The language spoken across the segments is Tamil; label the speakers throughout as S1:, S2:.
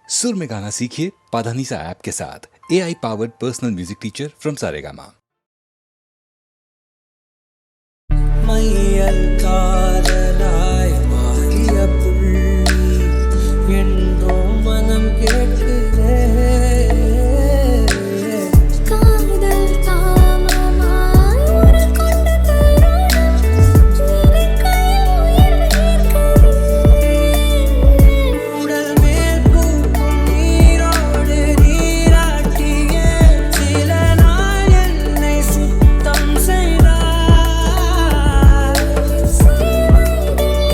S1: सुर में गाना सीखिए पाधानीसा ऐप के साथ। AI powered personal music teacher from Saregama.
S2: மையல் காதலாய் மாறிய புள்ளி என்றோ மனம் கேட்குதே
S3: காதல் தாமமாய் உருக்கொண்ட தருணம் நினைக்கையில் உயிர் வேர்க்குதே
S2: உடல் மேல் பூக்கும் நீரோடு நீராட்டிய சில நாள் என்னை சுத்தம் செய்தார்
S3: சீமைகள்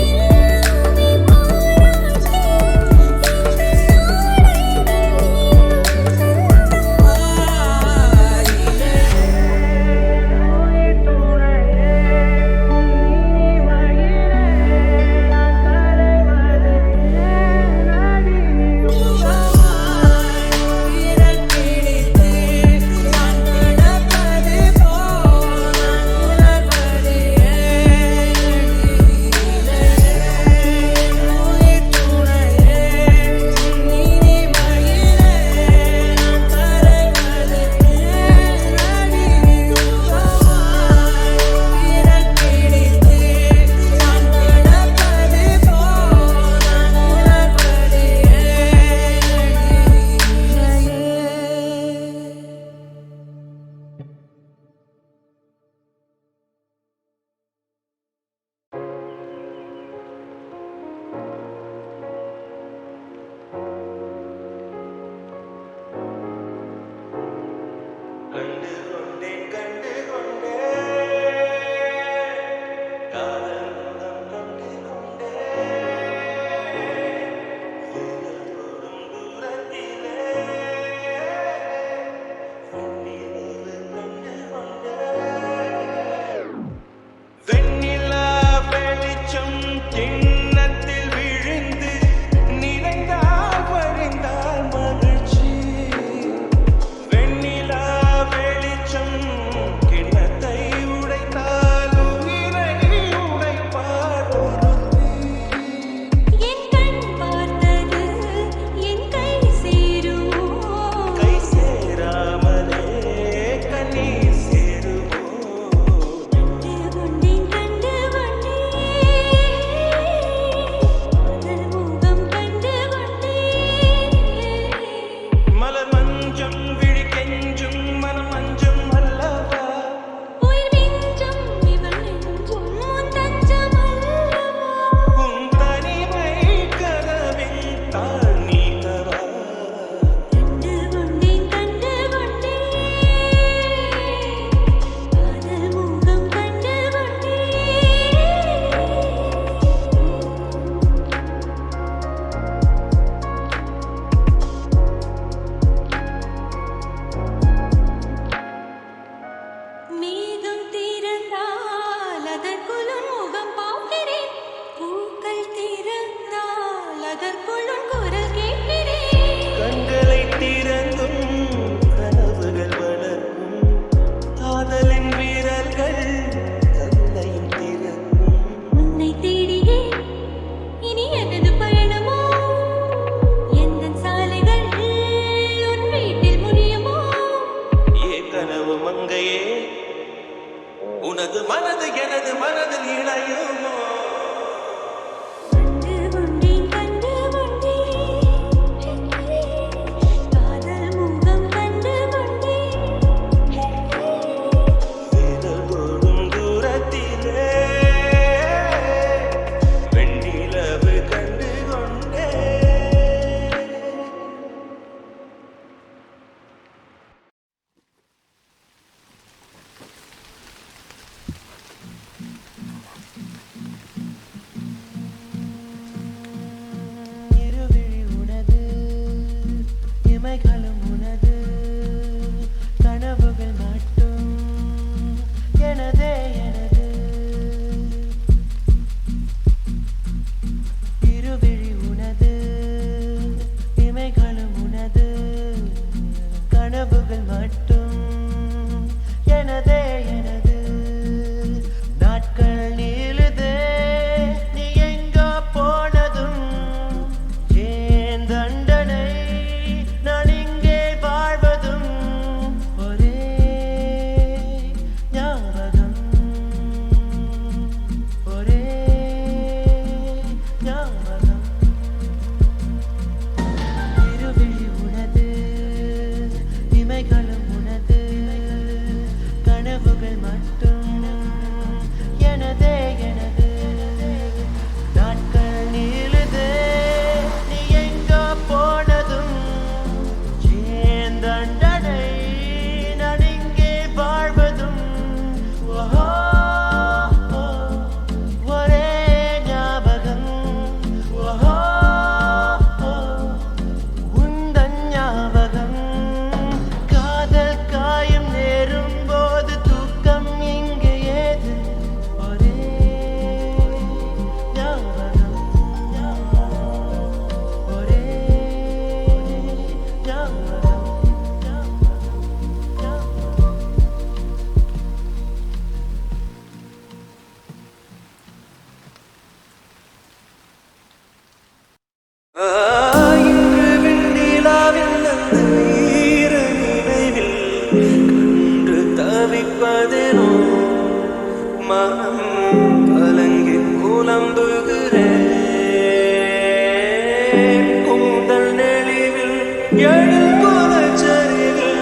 S2: எழில் கோலச்சரிவில்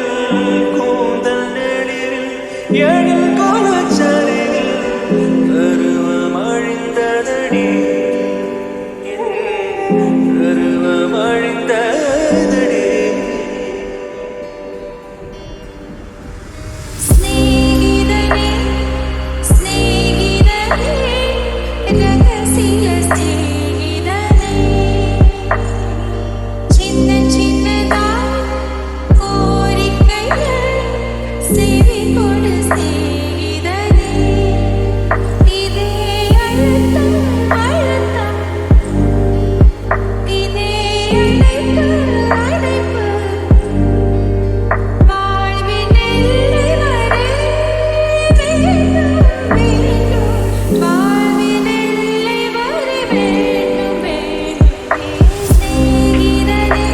S2: கூந்தல் நெளிவில் எழில் கோலச்சரிவில் கருவம் அழிந்ததடி கருவம் அழிந்ததடி
S3: ஸ்நேகிதனே ஸ்நேகிதனே ரகசிய ஸ்நேகிதனே சின்ன சின்னதாய் கோரிக்கைகள் செவி கொடு ஸ்நேகிதனே இதே அழுத்தம் அழுத்தம் இதே அழைப்பு அழைப்பு வாழ்வின் எல்லை வரை வேண்டும் வேண்டும் வாழ்வின் எல்லை வரை வேண்டும் வேண்டும் ஸ்நேகிதனே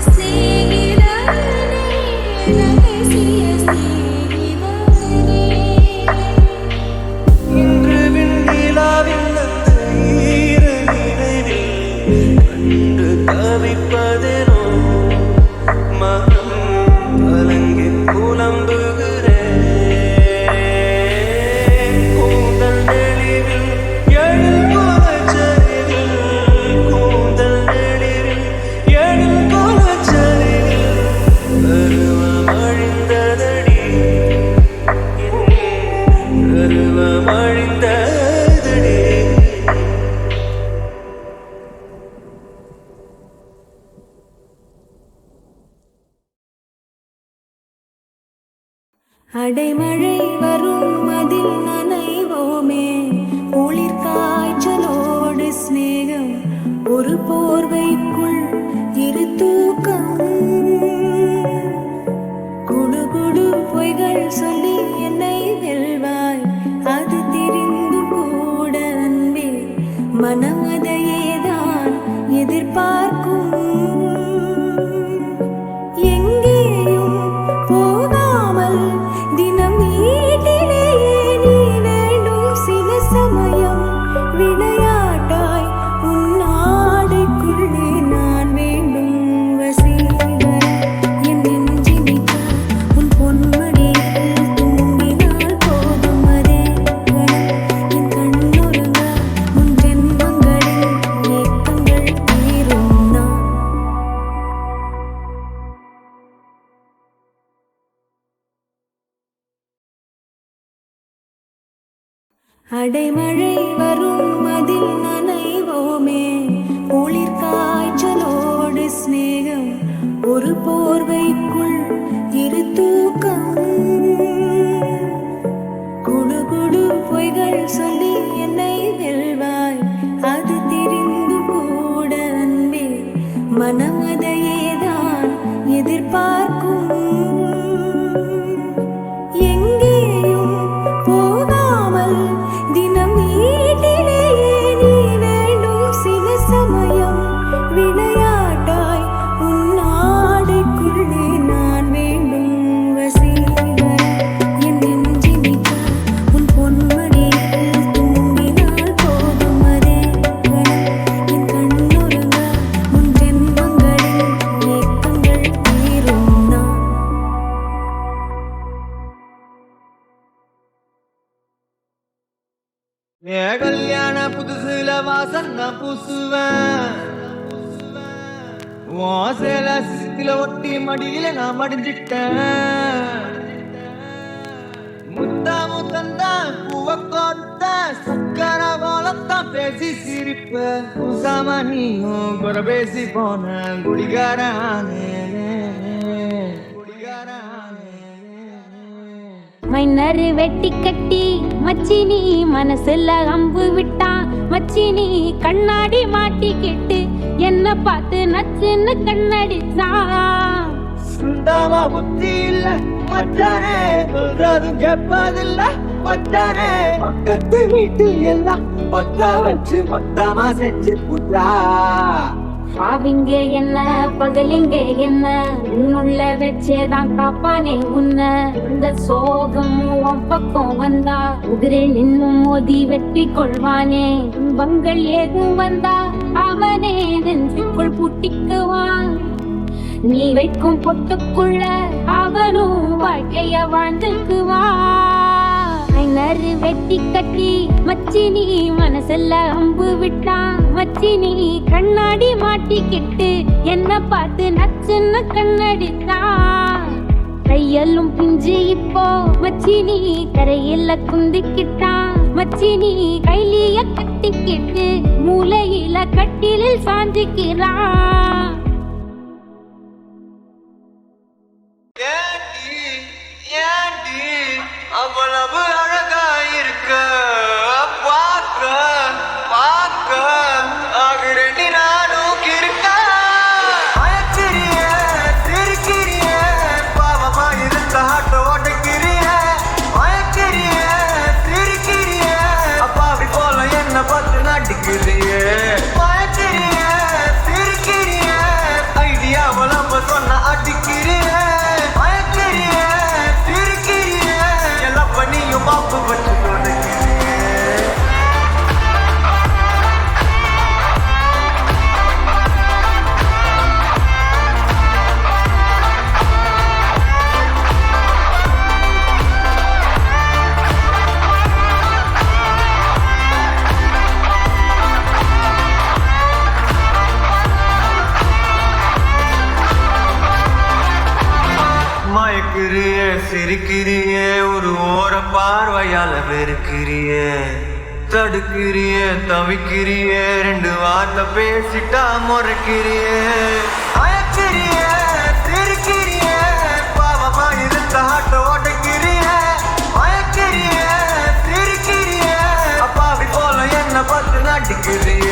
S3: ஸ்நேகிதனே ரகசிய ஸ்நேகிதனே
S2: இன்று விண்ணிலாவில் அந்த ஈர நினைவில் கண்டு தவிப்பதெனோ மனம் கலங்கி புலம்புகிறேன் கூந்தல் நெளிவில் எழில் கோலச்சரிவில் கூந்தல் நெளிவில் எழில் கோலச்சரிவில் கருவம் அழிந்ததடி கருவம் அழிந்ததடி
S3: அடைமழை வரும் அதில் நனைவோமே குளிர் காய்ச்சலோடு சிநேகம் ஒரு போர்வைக்குள் இரு தூக்கம் குடு குடு பொய்கள் சொல்லி என்னை வெல்வாய் அது தெரிந்து கூட அன்பே மனம் அதையேதான் எதிர்பார்க்கும் எங்கேயும் போகாமல் தினம் வீட்டிலேயே நீ வேண்டும் சில சமயம் விளையாட்டாய் உன் ஆடைக்குள்ளே நான் வேண்டும் வசீகரம் என் நெஞ்சினிக்க உன் பொன்மடியில் தூங்கினால் போதும் அதே கணம் என் கண்ணுறங்க உன் ஜென்மங்களில் ஏக்கங்கள் தீரும் நான் அடைமழை வரும் அதில் நனைவோமே குளிர் காய்ச்சலோடு சிநேகம் ஒரு போர்வைக்குள் இரு தூக்கம் குடு குடு பொய்கள் சொல்லி என்னை வெல்வாய் அது தெரிந்து கூட அன்பே மனம் அதையேதான் எதிர்பார்க்கும் எங்கேயும் போகாமல் தினம் வீட்டிலேயே நீ வேண்டும் சில சமயம் விளையாட்டாய் உன் ஆடைக்குள்ளே நான் வேண்டும் வசீகரம் என் நெஞ்சினிக்க உன் பொன்மடியில் தூங்கினால் போதும் அதே கணம் என் கண்ணுறங்க உன் ஜென்மங்களில் ஏக்கங்கள் தீரும் நான்
S4: என் கல்யாண புதுசுல வாசம் நான் பூசுவேன் உன் சேல சித்தில ஒட்டி மடியில நான் மடிஞ்சிட்டேன் முத்தா முத்தந்தான் பூவ கொடுத்த சக்கர போலத்தான் பேசி சிரிப்ப பூசாம நீயும் குறை பேசி போன குடிகாரானே
S5: மைனர் வெட்டி கட்டி மச்சினி மனசுல அம்பு விட்டான் மச்சினி கண்ணாடி மாட்டிக்கிட்டு என்ன பார்த்து நச்சுன்னு கண்ணடிச்சான்
S4: சுண்டமா புத்தி இல்ல மச்சானே சொல்றதும் கேட்பதில்ல மச்சானே பக்கத்து வீட்டில் எல்லாம் பத்த வச்சு மொத்தமா செஞ்சு புட்டா
S5: பாவிங்க என்ன பகலிங்க என்ன உன்னுள்ள வச்சேதான் காப்பானே உன்ன இந்த சோகம் உன் பக்கம் வந்தா உதிரே நின்னும் மோதி வெற்றி கொள்வானே துன்பங்கள் ஏதும் வந்தா அவனே நெஞ்சுக்குள் பூட்டிக்குவான் நீ வைக்கும் பொட்டுக்குள்ள அவனும் வாழ்க்கைய வாழ்ந்துக்குவா. நறு வெட்டி கட்டி மச்சினி மனசுல அம்பு விட்டான். மச்சினி கண்ணாடி மாட்டிக்கிட்டு என்ன பார்த்து நச்சுன்னு கண்ணடித்தான். கையெல்லும் பிஞ்சு இப்போ மச்சினி கரையில குந்திக்கிட்டான். மச்சினி கைலிய கட்டிக்கிட்டு மூலையில கட்டிலில் சாஞ்சிக்கிறான்.
S2: அவ்வளவு அழகா இருக்க பார்க்க பார்க்க ஆகிறேன் நானும் இருக்க. அழைச்சிரிய சிரிக்கிறிய பாவமா இருந்த ஆட்டோ ஓட்டுக்கிறிய. அழைச்சிரிய சிரிக்கிறிய அப்பாவி போல என்ன பார்த்து நடிக்கிறிய. அழைச்சிரிய சிரிக்கிறிய ஐடியாவை நம்ம சொன்ன அடிக்கிறிய. மாப்பு பட்டு மயக்கிறிய சிரிக்கிறிய ஒரு ஓர பார்வையால வெறுக்கிறிய. தடுக்கிறிய தவிக்கிறிய ரெண்டு வார்த்தை பேசிட்டா முறைக்கிறிய. அழைக்கிறிய சிரிக்கிறிய பாவமா இருந்த ஆட்டோ ஓட்டுக்கிறிய. அழைக்கிறிய சிரிக்கிறிய அப்பாவி போல என்ன பார்த்து நடிக்கிறிய.